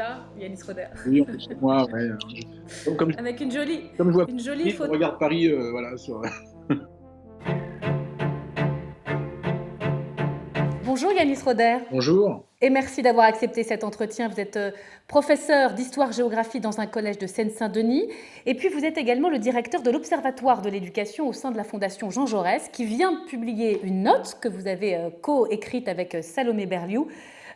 ça, Yanis Roder? Oui, on est chez moi, ouais, comme Avec comme je vois une jolie Paris, je photo. regarde Paris, voilà, sur Bonjour Yanis Roder. bonjour. Et merci d'avoir accepté cet entretien. Vous êtes professeur d'histoire-géographie dans un collège de Seine-Saint-Denis. Et puis vous êtes également le directeur de l'Observatoire de l'éducation au sein de la Fondation Jean Jaurès, qui vient de publier une note que vous avez co-écrite avec Salomé Berliou,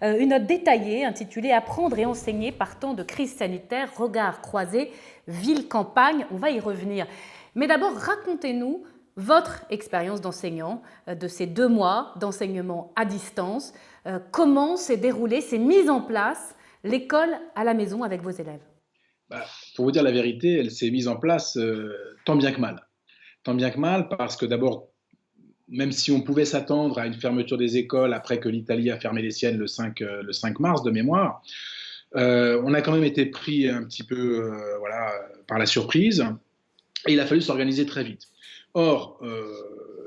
une note détaillée intitulée Apprendre et enseigner par temps de crise sanitaire, regards croisés, ville-campagne. On va y revenir. Mais d'abord, racontez-nous votre expérience d'enseignant de ces 2 mois d'enseignement à distance. Comment s'est déroulée, s'est mise en place l'école à la maison avec vos élèves? Bah, pour vous dire la vérité, elle s'est mise en place, tant bien que mal. Tant bien que mal parce que d'abord, même si on pouvait s'attendre à une fermeture des écoles après que l'Italie a fermé les siennes le 5 mars de mémoire, on a quand même été pris un petit peu, voilà, par la surprise. Et il a fallu s'organiser très vite. Or,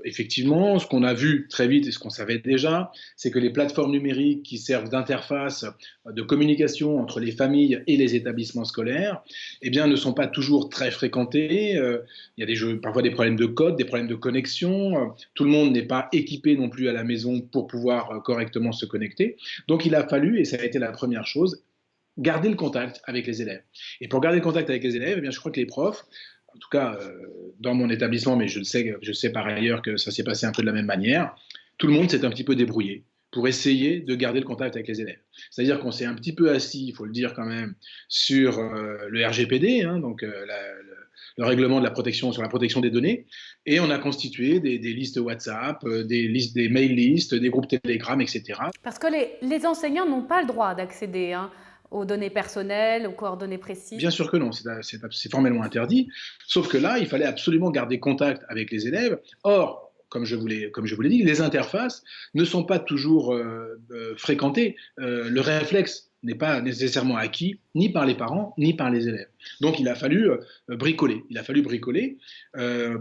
effectivement, ce qu'on a vu très vite et ce qu'on savait déjà, c'est que les plateformes numériques qui servent d'interface de communication entre les familles et les établissements scolaires, eh bien, ne sont pas toujours très fréquentées. Il y a parfois des problèmes de code, des problèmes de connexion. Tout le monde n'est pas équipé non plus à la maison pour pouvoir correctement se connecter. Donc, il a fallu, et ça a été la première chose, garder le contact avec les élèves. Et pour garder le contact avec les élèves, eh bien, je crois que les profs, en tout cas dans mon établissement, mais je sais par ailleurs que ça s'est passé un peu de la même manière, tout le monde s'est un petit peu débrouillé pour essayer de garder le contact avec les élèves. C'est-à-dire qu'on s'est un petit peu assis, il faut le dire quand même, sur le RGPD, hein, donc le règlement de la protection sur la protection des données, et on a constitué des listes WhatsApp, des mail lists, des groupes Telegram, etc. Parce que les enseignants n'ont pas le droit d'accéder aux données personnelles, aux coordonnées précises. Bien sûr que non, c'est formellement interdit. Sauf que là, il fallait absolument garder contact avec les élèves. Or, comme je vous l'ai dit, les interfaces ne sont pas toujours fréquentées. Le réflexe n'est pas nécessairement acquis ni par les parents ni par les élèves. Donc il a fallu bricoler. Il a fallu bricoler.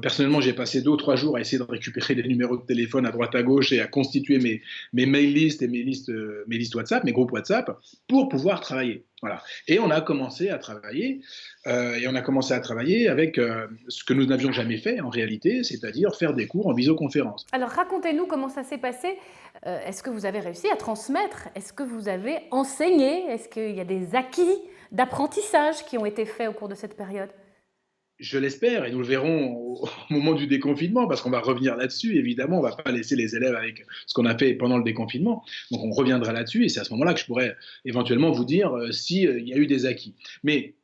Personnellement, j'ai passé 2 ou 3 jours à essayer de récupérer des numéros de téléphone à droite à gauche et à constituer mes mail lists et mes listes WhatsApp, mes groupes WhatsApp, pour pouvoir travailler. Voilà. Et on a commencé à travailler, avec ce que nous n'avions jamais fait en réalité, c'est-à-dire faire des cours en visioconférence. Alors racontez-nous comment ça s'est passé. Est-ce que vous avez réussi à transmettre? Est-ce que vous avez enseigné? Est-ce qu'il y a des acquis d'apprentissage qui ont été faits au cours de cette période? Je l'espère, et nous le verrons au moment du déconfinement, parce qu'on va revenir là-dessus, évidemment, on ne va pas laisser les élèves avec ce qu'on a fait pendant le déconfinement. Donc on reviendra là-dessus, et c'est à ce moment-là que je pourrais éventuellement vous dire s'il y a eu des acquis. Mais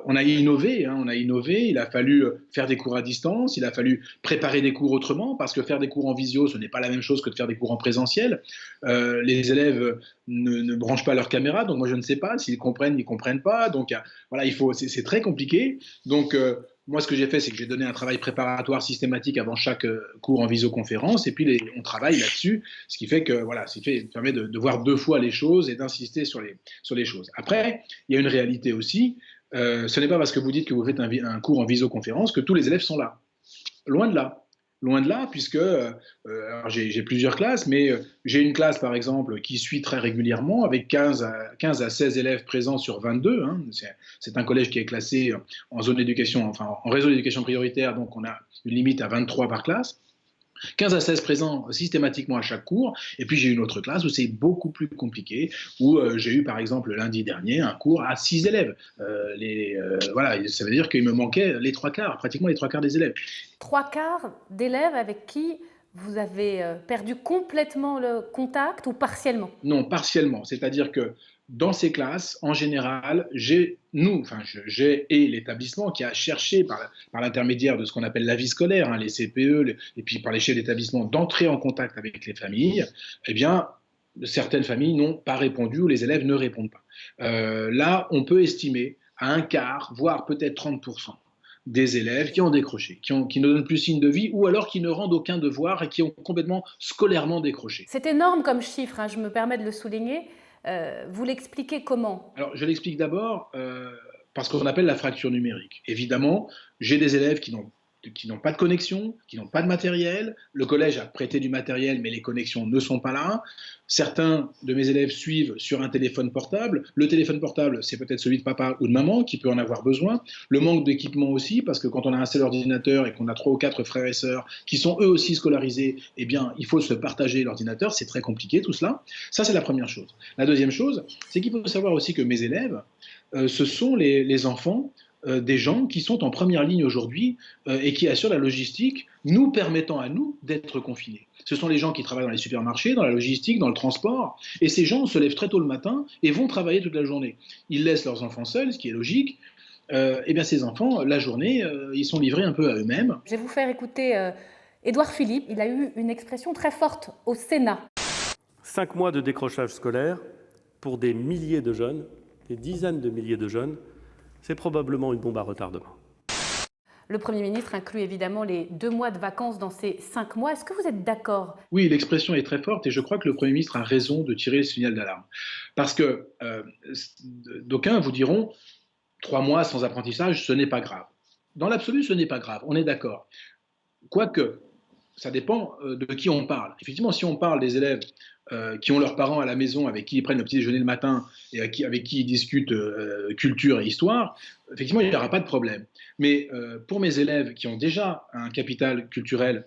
on a innové, hein, il a fallu faire des cours à distance, il a fallu préparer des cours autrement, parce que faire des cours en visio, ce n'est pas la même chose que de faire des cours en présentiel. Les élèves ne branchent pas leur caméra, donc moi je ne sais pas s'ils comprennent, ils ne comprennent pas. Donc voilà, c'est très compliqué. Donc moi, ce que j'ai fait, c'est que j'ai donné un travail préparatoire systématique avant chaque cours en visioconférence, et puis on travaille là-dessus, ce qui fait que voilà, permet de voir 2 fois les choses et d'insister sur les choses. Après, il y a une réalité aussi. Ce n'est pas parce que vous dites que vous faites un cours en visioconférence que tous les élèves sont là. Loin de là. Loin de là, puisque alors j'ai plusieurs classes, mais j'ai une classe, par exemple, qui suit très régulièrement, avec 15 à 16 élèves présents sur 22. Hein. C'est un collège qui est classé en zone d'éducation, enfin en réseau d'éducation prioritaire, donc on a une limite à 23 par classe. 15 à 16 présents systématiquement à chaque cours. Et puis j'ai une autre classe où c'est beaucoup plus compliqué, où j'ai eu par exemple lundi dernier un cours à 6 élèves. Voilà, ça veut dire qu'il me manquait les 3 quarts, pratiquement les 3 quarts des élèves. 3 quarts d'élèves avec qui vous avez perdu complètement le contact ou partiellement? Non, partiellement. C'est-à-dire que dans ces classes, en général, j'ai et l'établissement qui a cherché par l'intermédiaire de ce qu'on appelle la vie scolaire, hein, les CPE, et puis par l'échelle d'établissement, d'entrer en contact avec les familles. Eh bien, certaines familles n'ont pas répondu ou les élèves ne répondent pas. Là, on peut estimer à un quart, voire peut-être 30% des élèves qui ont décroché, qui ne donnent plus signe de vie ou alors qui ne rendent aucun devoir et qui ont complètement scolairement décroché. C'est énorme comme chiffre, je me permets de le souligner. Vous l'expliquez comment? Alors, je l'explique d'abord parce qu'on appelle la fracture numérique. Évidemment, j'ai des élèves qui n'ont qui n'ont pas de connexion, qui n'ont pas de matériel. Le collège a prêté du matériel, mais les connexions ne sont pas là. Certains de mes élèves suivent sur un téléphone portable. Le téléphone portable, c'est peut-être celui de papa ou de maman qui peut en avoir besoin. Le manque d'équipement aussi, parce que quand on a un seul ordinateur et qu'on a 3 ou 4 frères et sœurs qui sont eux aussi scolarisés, eh bien, il faut se partager l'ordinateur. C'est très compliqué tout cela. Ça, c'est la première chose. La deuxième chose, c'est qu'il faut savoir aussi que mes élèves, ce sont les enfants des gens qui sont en première ligne aujourd'hui et qui assurent la logistique, nous permettant à nous d'être confinés. Ce sont les gens qui travaillent dans les supermarchés, dans la logistique, dans le transport, et ces gens se lèvent très tôt le matin et vont travailler toute la journée. Ils laissent leurs enfants seuls, ce qui est logique. Et bien ces enfants, la journée, ils sont livrés un peu à eux-mêmes. Je vais vous faire écouter Édouard Philippe. Il a eu une expression très forte au Sénat. 5 mois de décrochage scolaire pour des milliers de jeunes, des dizaines de milliers de jeunes, c'est probablement une bombe à retardement. Le Premier ministre inclut évidemment les 2 mois de vacances dans ces 5 mois. Est-ce que vous êtes d'accord? Oui, l'expression est très forte et je crois que le Premier ministre a raison de tirer le signal d'alarme. Parce que d'aucuns vous diront 3 mois sans apprentissage, ce n'est pas grave. Dans l'absolu, ce n'est pas grave, on est d'accord. Quoique, ça dépend de qui on parle. Effectivement, si on parle des élèves qui ont leurs parents à la maison, avec qui ils prennent le petit déjeuner le matin et avec qui ils discutent culture et histoire, effectivement, il n'y aura pas de problème. Mais pour mes élèves qui ont déjà un capital culturel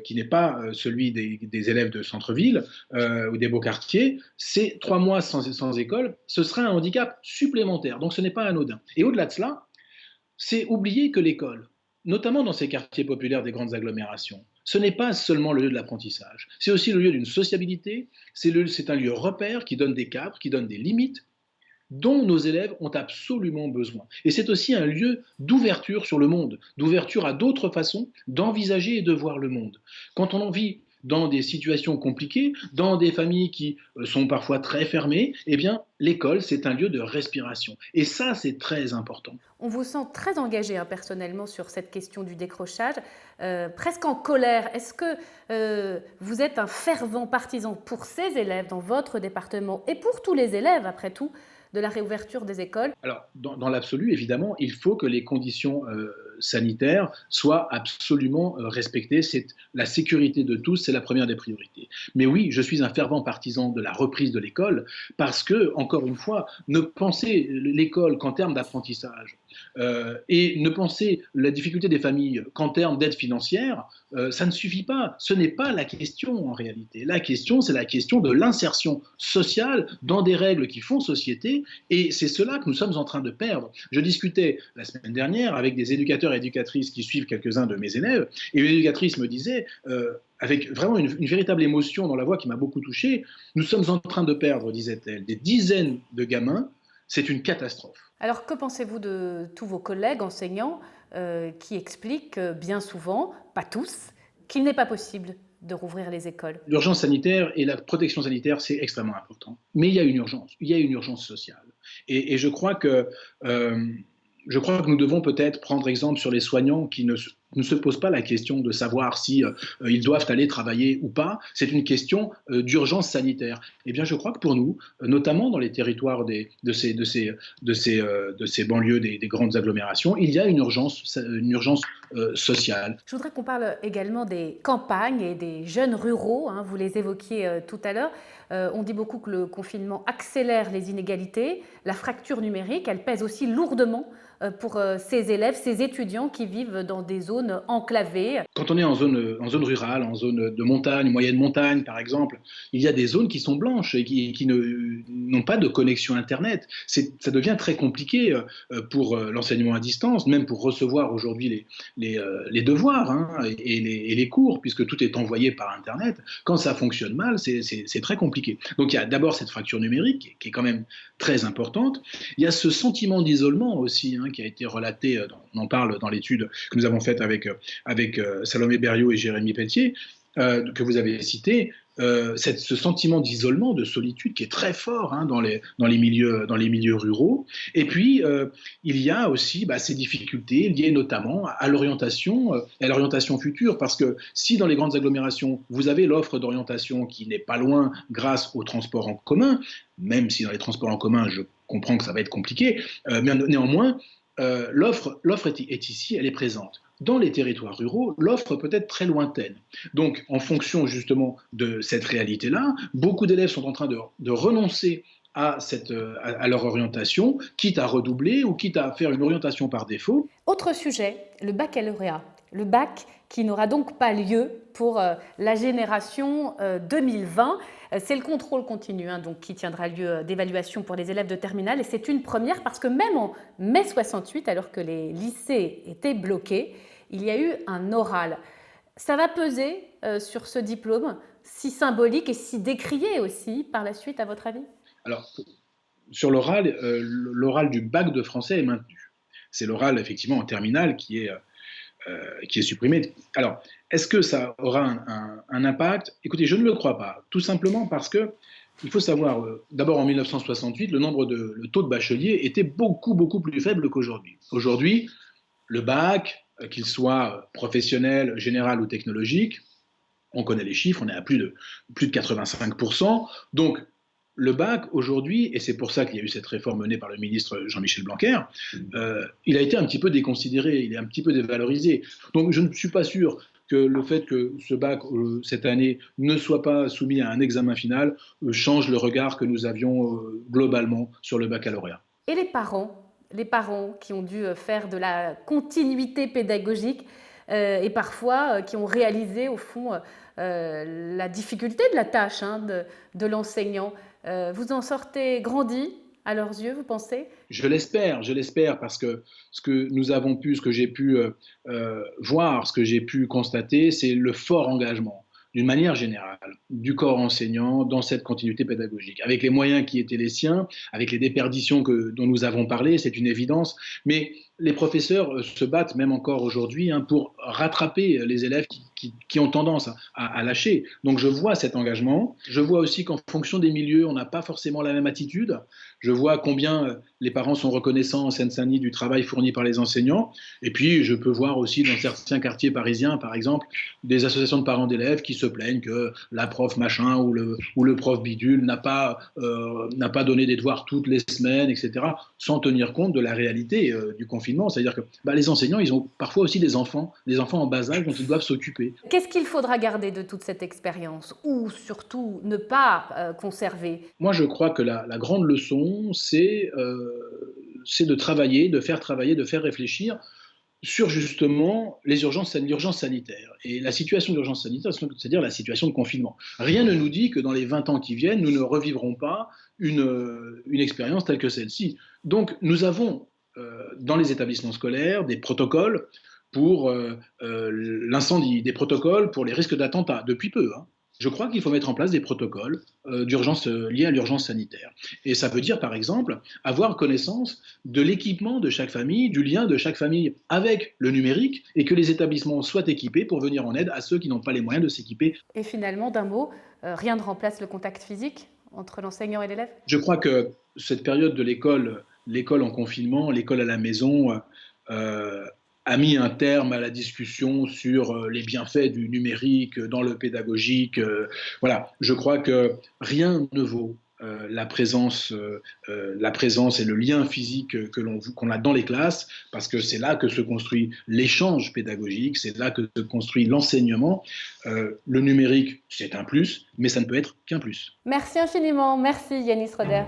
qui n'est pas celui des élèves de centre-ville ou des beaux quartiers, ces 3 mois sans école, ce sera un handicap supplémentaire. Donc ce n'est pas anodin. Et au-delà de cela, c'est oublier que l'école, notamment dans ces quartiers populaires des grandes agglomérations, ce n'est pas seulement le lieu de l'apprentissage, c'est aussi le lieu d'une sociabilité, c'est un lieu repère qui donne des cadres, qui donne des limites dont nos élèves ont absolument besoin. Et c'est aussi un lieu d'ouverture sur le monde, d'ouverture à d'autres façons d'envisager et de voir le monde. Quand on en vit dans des situations compliquées, dans des familles qui sont parfois très fermées, eh bien, l'école, c'est un lieu de respiration. Et ça, c'est très important. On vous sent très engagé personnellement sur cette question du décrochage, presque en colère. Est-ce que vous êtes un fervent partisan pour ces élèves dans votre département et pour tous les élèves, après tout, de la réouverture des écoles? Alors, dans l'absolu, évidemment, il faut que les conditions sanitaires soient absolument respectées. La sécurité de tous, c'est la première des priorités. Mais oui, je suis un fervent partisan de la reprise de l'école parce que, encore une fois, ne penser l'école qu'en termes d'apprentissage et ne penser la difficulté des familles qu'en termes d'aide financière, ça ne suffit pas. Ce n'est pas la question en réalité. La question, c'est la question de l'insertion sociale dans des règles qui font société, et c'est cela que nous sommes en train de perdre. Je discutais la semaine dernière avec des éducateurs et éducatrices qui suivent quelques-uns de mes élèves, et une éducatrice me disait, avec vraiment une véritable émotion dans la voix qui m'a beaucoup touché, nous sommes en train de perdre, disait-elle, des dizaines de gamins. C'est une catastrophe. Alors, que pensez-vous de tous vos collègues enseignants qui expliquent bien souvent, pas tous, qu'il n'est pas possible de rouvrir les écoles? L'urgence sanitaire et la protection sanitaire, c'est extrêmement important. Mais il y a une urgence sociale. Et je crois que nous devons peut-être prendre exemple sur les soignants qui ne se posent pas la question de savoir si ils doivent aller travailler ou pas. C'est une question d'urgence sanitaire. Eh bien, je crois que pour nous, notamment dans les territoires de ces banlieues des grandes agglomérations, il y a une urgence sociale. Je voudrais qu'on parle également des campagnes et des jeunes ruraux. Vous les évoquiez tout à l'heure. On dit beaucoup que le confinement accélère les inégalités. La fracture numérique, elle pèse aussi lourdement pour ces élèves, ces étudiants qui vivent dans des zones enclavées. Quand on est en zone rurale, en zone de montagne, moyenne montagne par exemple, il y a des zones qui sont blanches et qui n'ont pas de connexion Internet. Ça devient très compliqué pour l'enseignement à distance, même pour recevoir aujourd'hui les devoirs et les cours, puisque tout est envoyé par Internet. Quand ça fonctionne mal, c'est très compliqué. Donc il y a d'abord cette fracture numérique qui est quand même très importante. Il y a ce sentiment d'isolement aussi qui a été relaté, on en parle dans l'étude que nous avons faite avec Salomé Berriot et Jérémy Pelletier, que vous avez cité, ce sentiment d'isolement, de solitude qui est très fort dans les milieux ruraux. Et puis, il y a aussi ces difficultés liées notamment à l'orientation future, parce que si dans les grandes agglomérations, vous avez l'offre d'orientation qui n'est pas loin grâce aux transports en commun, même si dans les transports en commun, je comprends que ça va être compliqué, mais néanmoins, l'offre est ici, elle est présente. dans les territoires ruraux, l'offre peut être très lointaine. Donc, en fonction justement de cette réalité-là, beaucoup d'élèves sont en train de renoncer à leur orientation, quitte à redoubler ou quitte à faire une orientation par défaut. Autre sujet, le baccalauréat. Le bac qui n'aura donc pas lieu pour la génération 2020. C'est le contrôle continu donc, qui tiendra lieu d'évaluation pour les élèves de terminale. Et c'est une première parce que même en mai 68, alors que les lycées étaient bloqués, il y a eu un oral. Ça va peser sur ce diplôme si symbolique et si décrié aussi par la suite, à votre avis ? Alors, sur l'oral, l'oral du bac de français est maintenu. C'est l'oral, effectivement, en terminale qui est supprimé. Alors, est-ce que ça aura un impact ? Écoutez, je ne le crois pas, tout simplement parce que il faut savoir, d'abord en 1968, le taux de bacheliers était beaucoup, beaucoup plus faible qu'aujourd'hui. Aujourd'hui, le bac, qu'il soit professionnel, général ou technologique, on connaît les chiffres, on est à plus de 85%. Donc, le bac, aujourd'hui, et c'est pour ça qu'il y a eu cette réforme menée par le ministre Jean-Michel Blanquer, il a été un petit peu déconsidéré, il est un petit peu dévalorisé. Donc je ne suis pas sûr que le fait que ce bac, cette année, ne soit pas soumis à un examen final change le regard que nous avions globalement sur le baccalauréat. Et les parents qui ont dû faire de la continuité pédagogique et parfois qui ont réalisé, au fond, la difficulté de la tâche de l'enseignant. Vous en sortez grandi à leurs yeux, vous pensez ? Je l'espère, parce que ce que nous avons pu, ce que j'ai pu voir, ce que j'ai pu constater, c'est le fort engagement, d'une manière générale, du corps enseignant dans cette continuité pédagogique. Avec les moyens qui étaient les siens, avec les déperditions dont nous avons parlé, c'est une évidence, mais les professeurs se battent même encore aujourd'hui pour rattraper les élèves qui ont tendance à lâcher. Donc je vois cet engagement. Je vois aussi qu'en fonction des milieux, on n'a pas forcément la même attitude. Je vois combien les parents sont reconnaissants en Seine-Saint-Denis du travail fourni par les enseignants. Et puis je peux voir aussi dans certains quartiers parisiens, par exemple, des associations de parents d'élèves qui se plaignent que la prof machin ou le prof bidule n'a pas donné des devoirs toutes les semaines, etc., sans tenir compte de la réalité du confinement. C'est-à-dire que les enseignants, ils ont parfois aussi des enfants en bas âge dont ils doivent s'occuper. Qu'est-ce qu'il faudra garder de toute cette expérience ou surtout ne pas conserver ? Moi, je crois que la grande leçon, c'est de travailler, de faire réfléchir sur justement l'urgence sanitaire. Et la situation d'urgence sanitaire, c'est-à-dire la situation de confinement. Rien ne nous dit que dans les 20 ans qui viennent, nous ne revivrons pas une expérience telle que celle-ci. Donc, nous avons dans les établissements scolaires des protocoles pour l'incendie, des protocoles pour les risques d'attentats, depuis peu. Je crois qu'il faut mettre en place des protocoles d'urgence liés à l'urgence sanitaire. Et ça veut dire, par exemple, avoir connaissance de l'équipement de chaque famille, du lien de chaque famille avec le numérique, et que les établissements soient équipés pour venir en aide à ceux qui n'ont pas les moyens de s'équiper. Et finalement, d'un mot, rien ne remplace le contact physique entre l'enseignant et l'élève ? Je crois que cette période de l'école en confinement, l'école à la maison, a mis un terme à la discussion sur les bienfaits du numérique dans le pédagogique. Voilà, je crois que rien ne vaut la présence et le lien physique qu'on a dans les classes, parce que c'est là que se construit l'échange pédagogique, c'est là que se construit l'enseignement. Le numérique, c'est un plus, mais ça ne peut être qu'un plus. Merci infiniment, merci Yanis Roder.